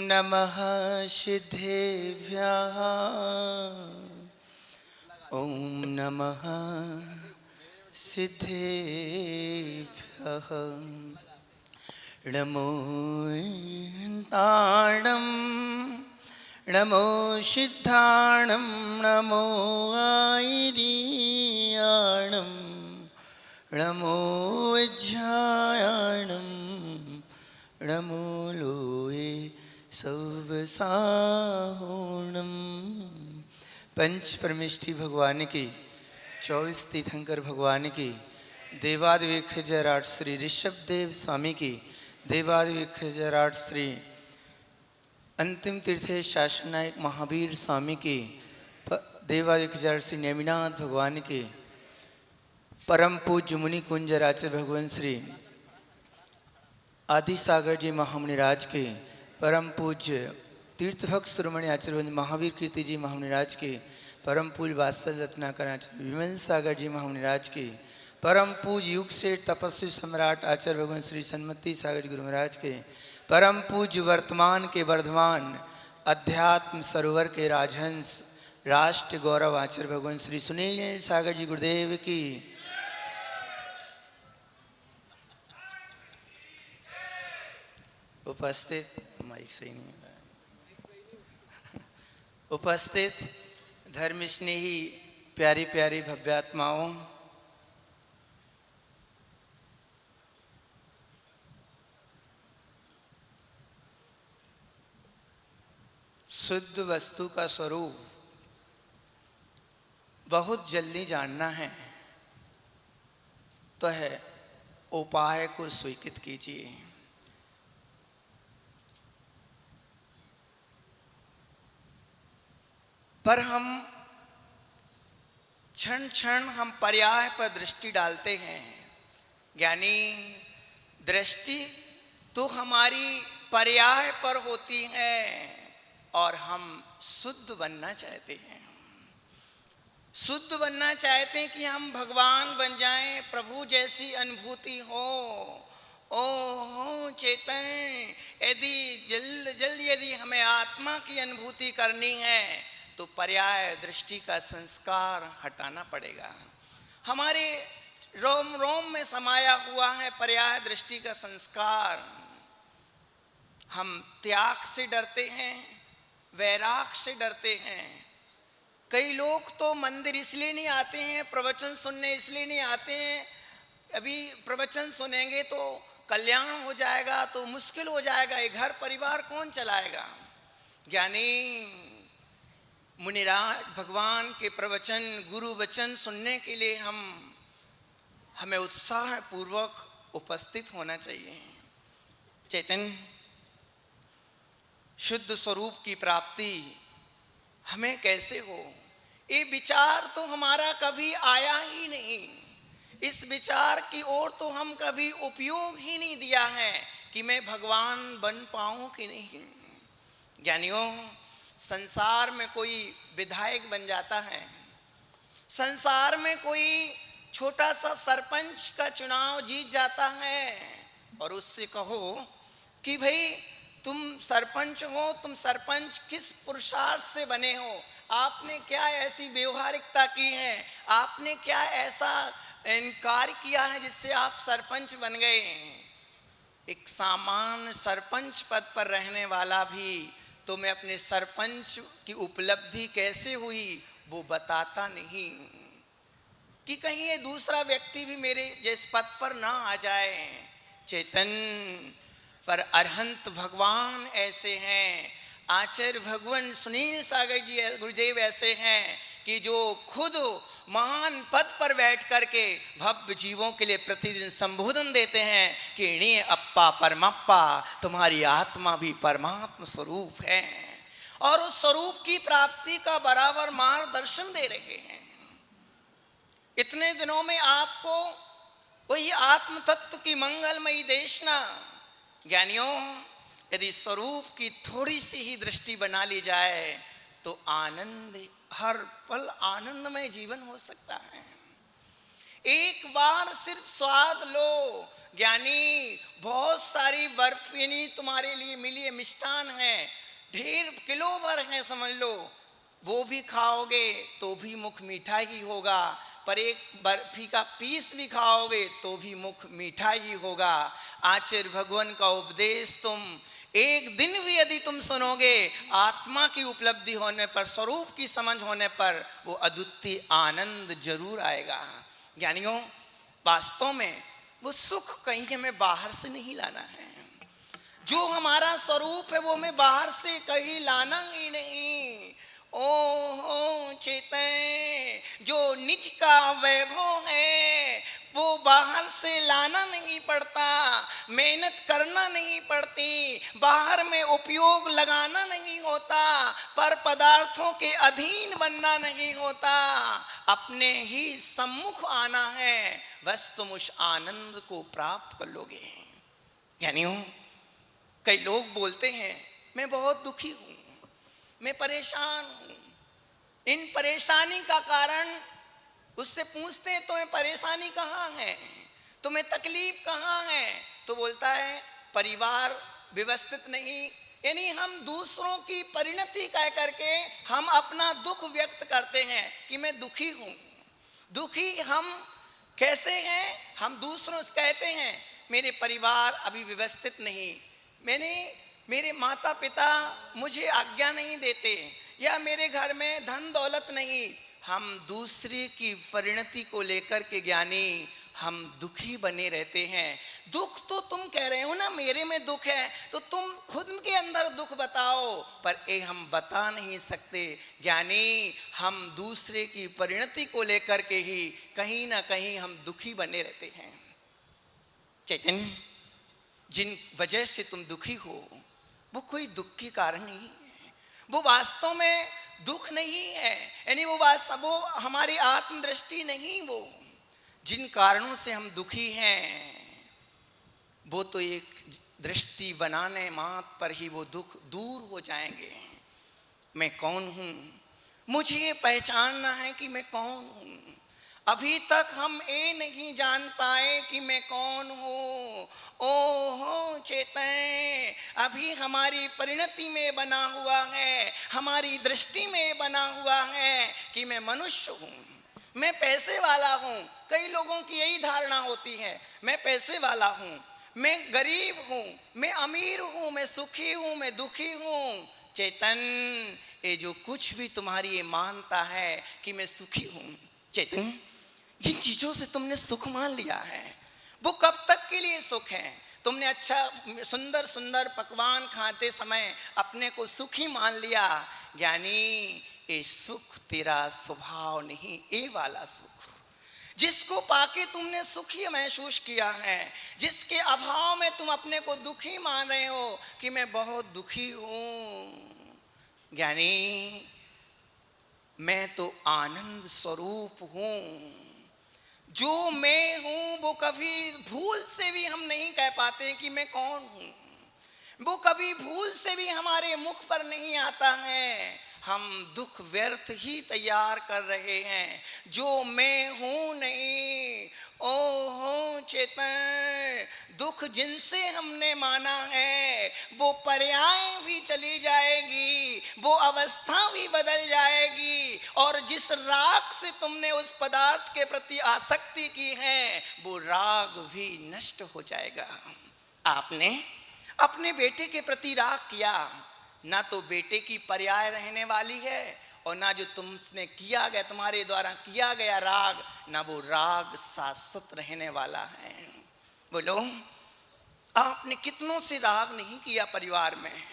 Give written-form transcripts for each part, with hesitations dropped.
नमः सिद्धेभ्यः। ॐ नमः सिद्धेभ्यः। नमो ताणं नमो सिद्धाणं नमो आयर्याणं नमो विज्ञायाणं नमो लोये सौवसाहोणम। पंच परमेष्ठी भगवान की, 24 तीर्थंकर भगवान की, देवादिवेखजराट श्री ऋषभदेव स्वामी की, देवादिवेखजराट श्री अंतिम तीर्थे शासन नायक महावीर स्वामी की, देवादिवेखजराट श्री नेमिनाथ भगवान की, परम पूज्य मुनि कुंजराचार्य भगवान श्री आदि सागर जी महामुनिराज के, परम पूज्य तीर्थभक्त शिरोमणि आचार्य महावीर कीर्ति जी महामुनिराज के, परम पूज्य वात्सल रत्नाकर आचार्य विमल सागर जी महामुनिराज के, परम पूज्य युग से तपस्वी सम्राट आचार्य भगवान श्री सन्मति सागर जी गुरु महाराज के, परम पूज्य वर्तमान के वर्धमान अध्यात्म सरोवर के राजहंस राष्ट्र गौरव आचार्य भगवान श्री सुनील सागर जी गुरुदेव की। उपस्थित माइक सही नहीं है। उपस्थित धर्म स्नेही प्यारी प्यारी भव्यात्माओं, शुद्ध वस्तु का स्वरूप बहुत जल्दी जानना है तो है उपाय को स्वीकृत कीजिए। पर हम क्षण क्षण हम पर्याय पर दृष्टि डालते हैं। ज्ञानी दृष्टि तो हमारी पर्याय पर होती है और हम शुद्ध बनना चाहते हैं। शुद्ध बनना चाहते हैं कि हम भगवान बन जाएं, प्रभु जैसी अनुभूति हो। ओ चेतन, यदि जल्द यदि हमें आत्मा की अनुभूति करनी है तो पर्याय दृष्टि का संस्कार हटाना पड़ेगा। हमारे रोम रोम में समाया हुआ है पर्याय दृष्टि का संस्कार। हम त्याग से डरते हैं, वैराग से डरते हैं। कई लोग तो मंदिर इसलिए नहीं आते हैं, प्रवचन सुनने इसलिए नहीं आते हैं, अभी प्रवचन सुनेंगे तो कल्याण हो जाएगा, तो मुश्किल हो जाएगा, ये घर परिवार कौन चलाएगा। ज्ञानी मुनिराज भगवान के प्रवचन गुरु वचन सुनने के लिए हमें उत्साह पूर्वक उपस्थित होना चाहिए। चैतन्य शुद्ध स्वरूप की प्राप्ति हमें कैसे हो, ये विचार तो हमारा कभी आया ही नहीं। इस विचार की ओर तो हम कभी उपयोग ही नहीं दिया है कि मैं भगवान बन पाऊं कि नहीं। ज्ञानियों, संसार में कोई विधायक बन जाता है, संसार में कोई छोटा सा सरपंच का चुनाव जीत जाता है और उससे कहो कि भाई तुम सरपंच हो, तुम सरपंच किस पुरुषार्थ से बने हो, आपने क्या ऐसी व्यवहारिकता की है, आपने क्या ऐसा इनकार किया है जिससे आप सरपंच बन गए। एक सामान्य सरपंच पद पर रहने वाला भी तो मैं अपने सरपंच की उपलब्धि कैसे हुई वो बताता नहीं कि कहीं ये दूसरा व्यक्ति भी मेरे जिस पद पर ना आ जाए। चेतन पर अरहंत भगवान ऐसे हैं, आचार्य भगवान सुनील सागर जी गुरुदेव ऐसे हैं कि जो खुद महान पद पर बैठ करके भव्य जीवों के लिए प्रतिदिन संबोधन देते हैं कि इणे अप्पा परमप्पा, तुम्हारी आत्मा भी परमात्मा स्वरूप है और उस स्वरूप की प्राप्ति का बराबर मार्गदर्शन दे रहे हैं। इतने दिनों में आपको वही आत्म तत्व की मंगलमयी देशना। ज्ञानियों, यदि स्वरूप की थोड़ी सी ही दृष्टि बना ली जाए तो आनंद, हर पल आनंदमय जीवन हो सकता है। एक बार सिर्फ स्वाद लो। ज्ञानी, बहुत सारी बर्फीनी तुम्हारे लिए मिली है, मिष्ठान है, ढेर किलो भर है समझ लो, वो भी खाओगे तो भी मुख मीठा ही होगा, पर एक बर्फी का पीस भी खाओगे तो भी मुख मीठा ही होगा। आचार्य भगवान का उपदेश तुम एक दिन भी यदि तुम सुनोगे, आत्मा की उपलब्धि होने पर, स्वरूप की समझ होने पर, वो अद्वितीय आनंद जरूर आएगा। ज्ञानियों, वास्तव में वो सुख कहीं हमें बाहर से नहीं लाना है। जो हमारा स्वरूप है वो हमें बाहर से कहीं लाना ही नहीं। ओ चेतन, जो निज का वैभव है वो बाहर से लाना नहीं पड़ता, मेहनत करना नहीं पड़ती, बाहर में उपयोग लगाना नहीं होता, पर पदार्थों के अधीन बनना नहीं होता, अपने ही सम्मुख आना है, बस तुम उस आनंद को प्राप्त कर लोगे। यानी कई लोग बोलते हैं मैं बहुत दुखी हूं, मैं परेशान हूं। इन परेशानी का कारण उससे पूछते हैं तुम्हें परेशानी कहाँ है, तुम्हें तकलीफ कहाँ है, तो बोलता है परिवार व्यवस्थित नहीं। यानी हम दूसरों की परिणति कह करके हम अपना दुख व्यक्त करते हैं कि मैं दुखी हूं। दुखी हम कैसे हैं? हम दूसरों से कहते हैं मेरे परिवार अभी व्यवस्थित नहीं, मेरे माता पिता मुझे आज्ञा नहीं देते, या मेरे घर में धन दौलत नहीं। हम दूसरे की परिणति को लेकर के ज्ञानी हम दुखी बने रहते हैं। दुख तो तुम कह रहे हो ना मेरे में दुख है, तो तुम खुद के अंदर दुख बताओ, पर ये हम बता नहीं सकते। ज्ञानी, हम दूसरे की परिणति को लेकर के ही कहीं ना कहीं हम दुखी बने रहते हैं। चैतन्य, जिन वजह से तुम दुखी हो वो कोई दुख के कारण नहीं है, वो वास्तव में दुख नहीं है। यानी वो हमारी आत्मदृष्टि नहीं, वो जिन कारणों से हम दुखी हैं वो तो एक दृष्टि बनाने मात्र पर ही वो दुख दूर हो जाएंगे। मैं कौन हूं, मुझे ये पहचानना है कि मैं कौन हूं। अभी तक हम ये नहीं जान पाए कि मैं कौन हूँ। ओहो चेतन, अभी हमारी परिणति में बना हुआ है, हमारी दृष्टि में बना हुआ है कि मैं मनुष्य हूँ, मैं पैसे वाला हूँ। कई लोगों की यही धारणा होती है, मैं पैसे वाला हूँ, मैं गरीब हूँ, मैं अमीर हूँ, मैं सुखी हूँ, मैं दुखी हूँ। चेतन, ये जो कुछ भी तुम्हारी ये मानता है कि मैं सुखी हूँ, चेतन, जिन चीजों से तुमने सुख मान लिया है वो कब तक के लिए सुख है? तुमने अच्छा सुंदर सुंदर पकवान खाते समय अपने को सुखी मान लिया। ज्ञानी, ये सुख तेरा स्वभाव नहीं, ये वाला सुख जिसको पाके तुमने सुखी महसूस किया है, जिसके अभाव में तुम अपने को दुखी मान रहे हो कि मैं बहुत दुखी हूं। ज्ञानी, मैं तो आनंद स्वरूप हूं। जो मैं हूं वो कभी भूल से भी हम नहीं कह पाते कि मैं कौन हूं, वो कभी भूल से भी हमारे मुख पर नहीं आता है। हम दुख व्यर्थ ही तैयार कर रहे हैं, जो मैं हूं नहीं। ओहो चेतन, दुख जिनसे हमने माना है वो पर्याय भी चली जाएगी, वो अवस्था भी बदल जाएगी, और जिस राग से तुमने उस पदार्थ के प्रति आसक्ति की है वो राग भी नष्ट हो जाएगा। आपने अपने बेटे के प्रति राग किया, ना तो बेटे की पर्याय रहने वाली है, और ना जो तुमने किया गया, तुम्हारे द्वारा किया गया राग, ना वो राग शाश्वत रहने वाला है। बोलो, आपने कितनों से राग नहीं किया परिवार में,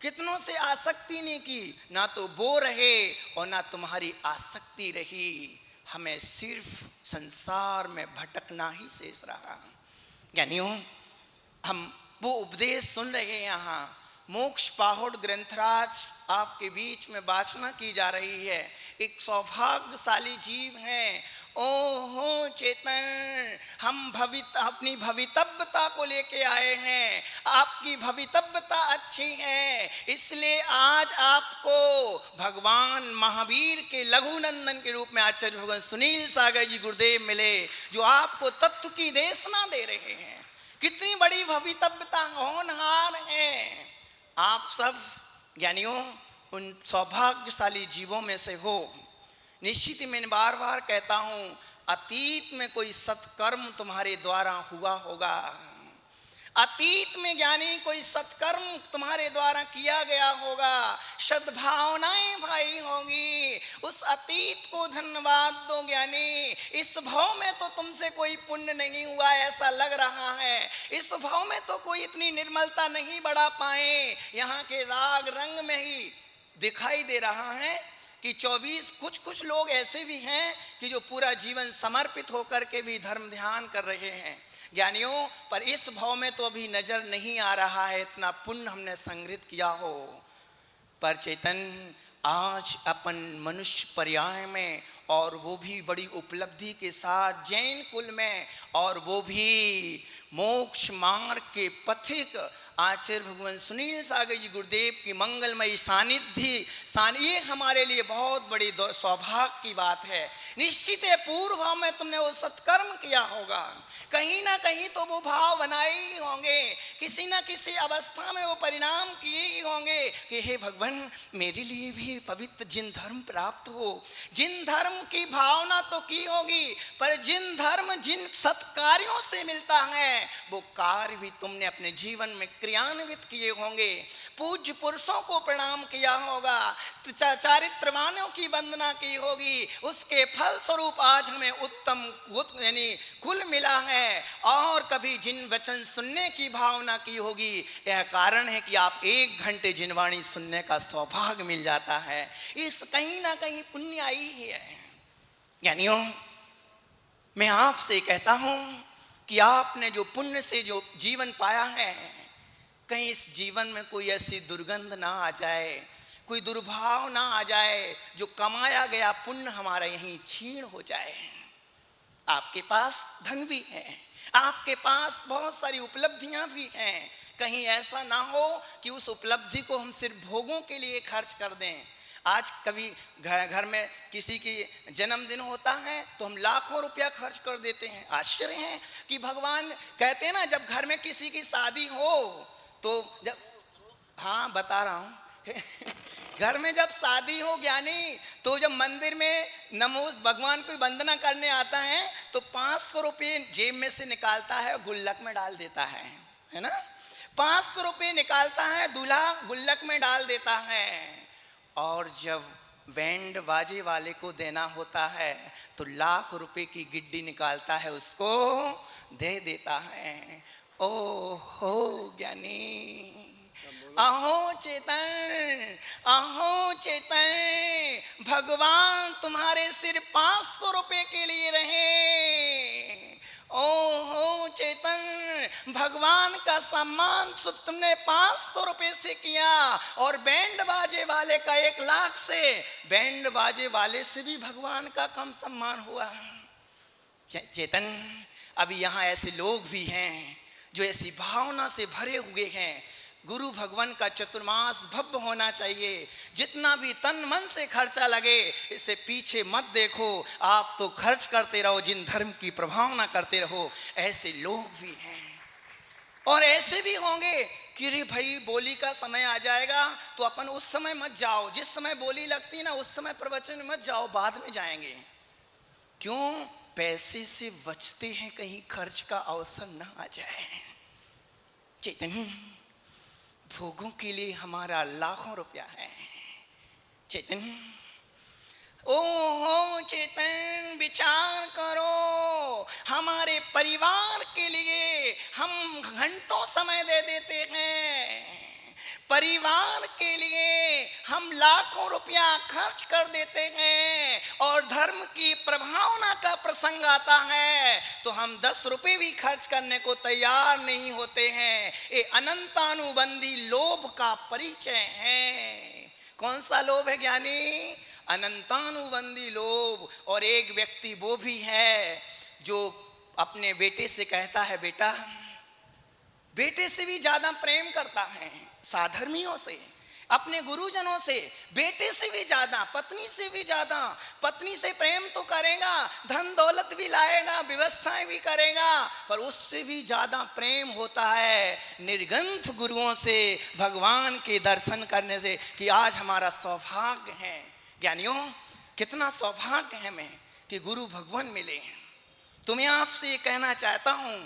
कितनों से आसक्ति नहीं की, ना तो वो रहे और ना तुम्हारी आसक्ति रही। हमें सिर्फ संसार में भटकना ही शेष रहा। यानी हम वो उपदेश सुन रहे हैं यहाँ, मोक्ष पाहुड़ ग्रंथराज आपके बीच में वासना की जा रही है। एक सौभाग्यशाली जीव हैं। ओहो चेतन, हम अपनी भवितव्यता को लेके आए हैं। आपकी भवितव्यता अच्छी है, इसलिए आज आपको भगवान महावीर के लघुनंदन के रूप में आचार्य भगवान सुनील सागर जी गुरुदेव मिले, जो आपको तत्व की देशना दे रहे हैं। कितनी बड़ी भवितव्यता, होनहार हैं आप सब ज्ञानियों, उन सौभाग्यशाली जीवों में से हो। निश्चित ही मैं बार बार कहता हूं, अतीत में कोई सत्कर्म तुम्हारे द्वारा हुआ होगा। अतीत में ज्ञानी कोई सत्कर्म तुम्हारे द्वारा किया गया होगा, सद्भावनाएं भाई होंगी। उस अतीत को धन्यवाद दो ज्ञानी। इस भाव में तो तुमसे कोई पुण्य नहीं हुआ ऐसा लग रहा है। इस भाव में तो कोई इतनी निर्मलता नहीं बढ़ा पाए। यहाँ के राग रंग में ही दिखाई दे रहा है कि 24 कुछ लोग ऐसे भी हैं कि जो पूरा जीवन समर्पित होकर के भी धर्म ध्यान कर रहे हैं ज्ञानियों, पर इस भाव में तो अभी नजर नहीं आ रहा है इतना पुण्य हमने संग्रहित किया हो। पर चेतन, आज अपन मनुष्य पर्याय में, और वो भी बड़ी उपलब्धि के साथ जैन कुल में, और वो भी मोक्ष मार्ग के पथिक आचार्य भगवान सुनील सागर जी गुरुदेव की मंगलमयी सानिध्य ये हमारे लिए बहुत बड़ी सौभाग्य की बात है। निश्चित है पूर्व भाव में तुमने वो सत्कर्म किया होगा, कहीं ना कहीं तो वो भाव बनाए ही होंगे, किसी ना किसी अवस्था में वो परिणाम किए ही होंगे कि हे भगवान मेरे लिए भी पवित्र जिन धर्म प्राप्त हो। जिन धर्म की भावना तो की होगी, पर जिन धर्म जिन सत्कार्यों से मिलता है वो कार्य भी तुमने अपने जीवन में क्रियान्वित किए होंगे। पूज्य पुरुषों को प्रणाम किया होगा, चारित्रवानों की वंदना की होगी, उसके फल स्वरूप आज हमें उत्तम यानी कुल मिला है। और कभी जिन वचन सुनने की भावना की होगी, यह कारण है कि आप 1 घंटे जिनवाणी सुनने का सौभाग्य मिल जाता है। इस कहीं ना कहीं पुण्य आई ही है। यानियों, मैं आपसे कहता हूं कि आपने जो पुण्य से जो जीवन पाया है, कहीं इस जीवन में कोई ऐसी दुर्गंध ना आ जाए, कोई दुर्भाव ना आ जाए, जो कमाया गया पुण्य हमारा यहीं छीण हो जाए। आपके पास धन भी है, आपके पास बहुत सारी उपलब्धियां भी हैं, कहीं ऐसा ना हो कि उस उपलब्धि को हम सिर्फ भोगों के लिए खर्च कर दें। आज कभी घर में किसी की जन्मदिन होता है तो हम लाखों रुपया खर्च कर देते हैं। आश्चर्य है कि भगवान कहते हैं ना, जब घर में किसी की शादी हो तो जब, हाँ बता रहा हूँ घर में जब शादी हो ज्ञानी, तो जब मंदिर में नमो भगवान को वंदना करने आता है तो 500 रुपये जेब में से निकालता है, गुल्लक में डाल देता है ना। 500 रुपये निकालता है, दूल्हा गुल्लक में डाल देता है। और जब बैंड बाजे वाले को देना होता है तो लाख रुपए की गिड्डी निकालता है, उसको दे देता है। ओ हो ज्ञानी, अहो चेतन, अहो चेतन, भगवान तुम्हारे सिर्फ 500 रुपए के लिए रहे। ओहो चेतन, भगवान का सम्मान तुमने 500 रुपए से किया, और बैंड बाजे वाले का 1 लाख से, बैंड बाजे वाले से भी भगवान का कम सम्मान हुआ। चेतन, अभी यहाँ ऐसे लोग भी हैं जो ऐसी भावना से भरे हुए हैं, गुरु भगवान का चतुर्मास भव्य होना चाहिए, जितना भी तन मन से खर्चा लगे इससे पीछे मत देखो, आप तो खर्च करते रहो, जिन धर्म की प्रभावना करते रहो। ऐसे लोग भी हैं। और ऐसे भी होंगे कि रे भाई बोली का समय आ जाएगा तो अपन उस समय मत जाओ, जिस समय बोली लगती है ना उस समय प्रवचन में मत जाओ, बाद में जाएंगे। क्यों? पैसे से बचते हैं, कहीं खर्च का अवसर न आ जाए। चेतन, भोगों के लिए हमारा लाखों रुपया है। चेतन, ओहो चेतन, विचार करो, हमारे परिवार के लिए हम घंटों समय दे देते हैं, परिवार के लिए हम लाखों रुपया खर्च कर देते हैं और धर्म की प्रभावना का प्रसंग आता है तो हम 10 रुपए भी खर्च करने को तैयार नहीं होते हैं। ये अनंतानुबंधी लोभ का परिचय है। कौन सा लोभ है ज्ञानी? अनंतानुबंधी लोभ। और एक व्यक्ति वो भी है जो अपने बेटे से कहता है, बेटा, बेटे से भी ज्यादा प्रेम करता है, साधर्मियों से, अपने गुरुजनों से, बेटे से भी ज्यादा, पत्नी से भी ज्यादा। पत्नी से प्रेम तो करेगा, धन दौलत भी लाएगा, व्यवस्थाएं भी करेगा, पर उससे भी ज्यादा प्रेम होता है निर्ग्रंथ गुरुओं से, भगवान के दर्शन करने से। कि आज हमारा सौभाग्य है ज्ञानियों, कितना सौभाग्य है हमें कि गुरु भगवान मिले। तुम्हें आपसे ये कहना चाहता हूं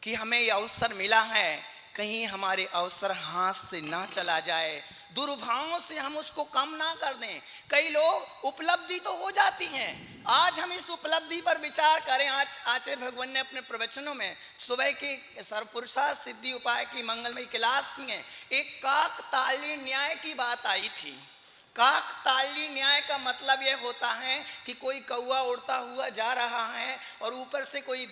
कि हमें ये अवसर मिला है, कहीं हमारे अवसर हाथ से ना चला जाए, दुर्भावों से हम उसको कम ना कर दें। कई लोग उपलब्धि तो हो जाती हैं, आज हम इस उपलब्धि पर विचार करें। आज आचार्य भगवान ने अपने प्रवचनों में सुबह की सर्वपुरुषार्थ सिद्धि उपाय की मंगलमयी क्लास में एक काकतालीय न्याय की बात आई थी। काकतालीय न्याय का मतलब यह होता है कि कोई कौवा उड़ता हुआ जा रहा है और ऊपर से कोई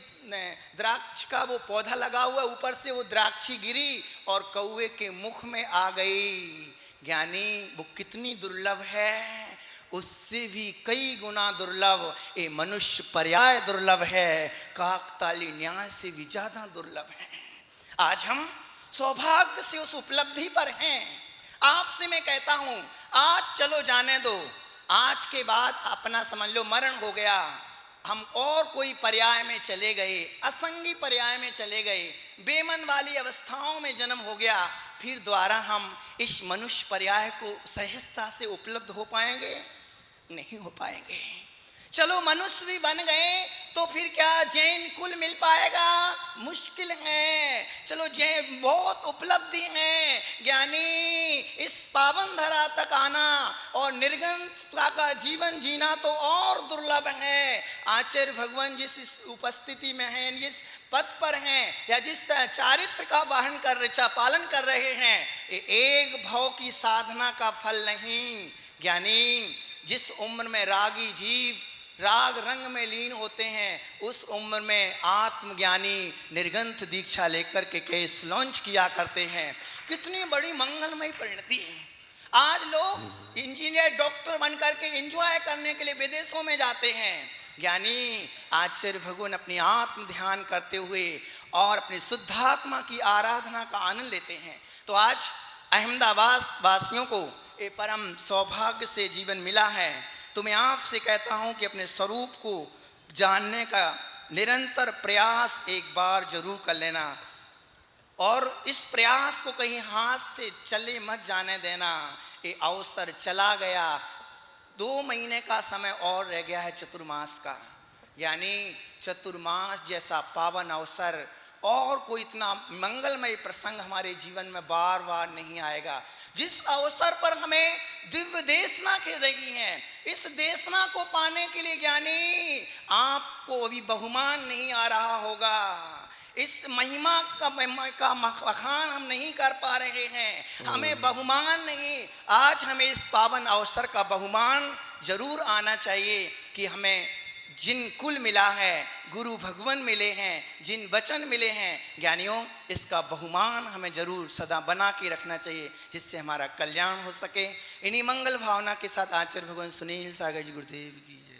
द्राक्ष का वो पौधा लगा हुआ, ऊपर से वो द्राक्षी गिरी और कौवे के मुख में आ गई। ज्ञानी, वो कितनी दुर्लभ है, उससे भी कई गुना दुर्लभ ये मनुष्य पर्याय दुर्लभ है, काकतालीय न्याय से भी ज्यादा दुर्लभ है। आज हम सौभाग्य से उस उपलब्धि पर हैं। आपसे मैं कहता हूं, आज चलो जाने दो, आज के बाद अपना समझ लो मरण हो गया, हम और कोई पर्याय में चले गए, असंगी पर्याय में चले गए, बेमन वाली अवस्थाओं में जन्म हो गया, फिर दोबारा हम इस मनुष्य पर्याय को सहजता से उपलब्ध हो पाएंगे? नहीं हो पाएंगे। चलो मनुष्य भी बन गए तो फिर क्या जैन कुल मिल पाएगा? मुश्किल है। चलो जैन बहुत उपलब्धि है ज्ञानी, इस पावन धरा तक आना और निर्गुणता का जीवन जीना तो और दुर्लभ है। आचार्य भगवान जिस उपस्थिति में हैं, जिस पद पर हैं या जिस चारित्र का वाहन पालन कर रहे हैं, एक भाव की साधना का फल नहीं ज्ञानी। जिस उम्र में रागी जीव राग रंग में लीन होते हैं, उस उम्र में आत्मज्ञानी निर्गंथ दीक्षा लेकर के केस लॉन्च किया करते हैं। कितनी बड़ी मंगलमयी परिणति है। आज लोग इंजीनियर डॉक्टर बनकर के एंजॉय करने के लिए विदेशों में जाते हैं। ज्ञानी, आचार्य भगवान अपनी आत्म ध्यान करते हुए और अपनी शुद्धात्मा की आराधना का आनंद लेते हैं। तो आज अहमदाबाद वासियों को ये परम सौभाग्य से जीवन मिला है। तो मैं आपसे कहता हूं कि अपने स्वरूप को जानने का निरंतर प्रयास एक बार जरूर कर लेना और इस प्रयास को कहीं हाथ से चले मत जाने देना। ये अवसर चला गया, 2 महीने का समय और रह गया है चतुर्मास का। यानी चतुर्मास जैसा पावन अवसर और कोई इतना मंगलमय प्रसंग हमारे जीवन में बार बार नहीं आएगा। जिस अवसर पर हमें दिव्य देशना खेल रही है, इस देशना को पाने के लिए ज्ञानी आपको अभी बहुमान नहीं आ रहा होगा। इस महिमा का बखान हम नहीं कर पा रहे हैं, हमें बहुमान नहीं। आज हमें इस पावन अवसर का बहुमान जरूर आना चाहिए कि हमें जिन कुल मिला है, गुरु भगवान मिले हैं, जिन वचन मिले हैं ज्ञानियों, इसका बहुमान हमें जरूर सदा बना के रखना चाहिए, जिससे हमारा कल्याण हो सके। इन्हीं मंगल भावना के साथ आचार्य भगवान सुनील सागर जी गुरुदेव की जय।